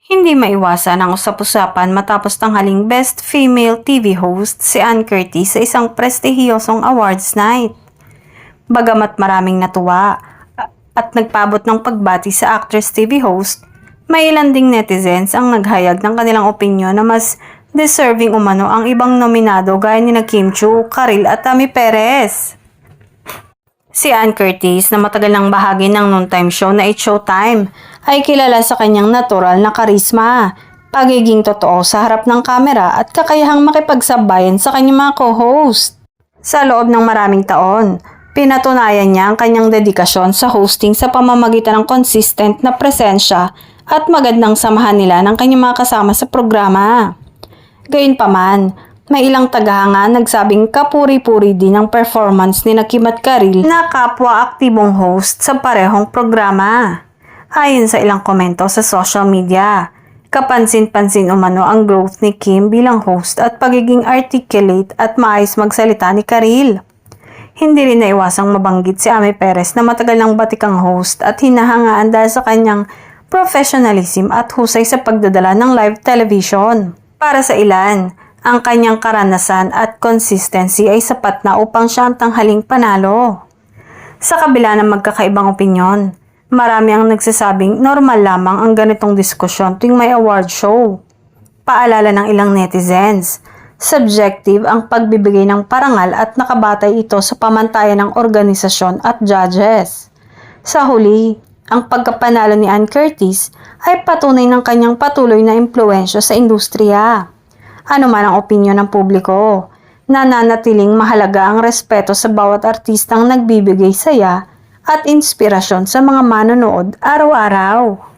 Hindi maiwasan ang usap-usapan matapos tanghaling Best Female TV Host si Ann Curtis sa isang prestihiyosong awards night. Bagamat maraming natuwa at nagpabot ng pagbati sa actress TV host, may ilan ding netizens ang naghayag ng kanilang opinyon na mas deserving umano ang ibang nominado gaya ni Kim Chiu, Karil at Ami Perez. Si Ann Curtis na matagal ng bahagi ng noontime show na It's Showtime ay kilala sa kanyang natural na karisma, pagiging totoo sa harap ng kamera at kakayahang makipagsabayan sa kanyang mga co-host. Sa loob ng maraming taon, pinatunayan niya ang kanyang dedikasyon sa hosting sa pamamagitan ng consistent na presensya at magandang samahan nila ng kanyang mga kasama sa programa. Gayunpaman, may ilang tagahanga nagsabing kapuri-puri din ang performance ni Kim at Karil na kapwa-aktibong host sa parehong programa. Ayon sa ilang komento sa social media, kapansin-pansin umano ang growth ni Kim bilang host at pagiging articulate at maayos magsalita ni Karil. Hindi rin naiwasang mabanggit si Ami Perez na matagal ng batikang host at hinahangaan dahil sa kanyang professionalism at husay sa pagdadala ng live television. Para sa ilan, ang kanyang karanasan at consistency ay sapat na upang siya ang tanghaling panalo. Sa kabila ng magkakaibang opinyon, marami ang nagsasabing normal lamang ang ganitong diskusyon tuwing may award show. Paalala ng ilang netizens, subjective ang pagbibigay ng parangal at nakabatay ito sa pamantayan ng organisasyon at judges. Sa huli, ang pagkapanalo ni Ann Curtis ay patunay ng kanyang patuloy na impluwensya sa industriya. Ano man ang opinyon ng publiko, nananatiling mahalaga ang respeto sa bawat artistang nagbibigay saya at inspirasyon sa mga manonood araw-araw.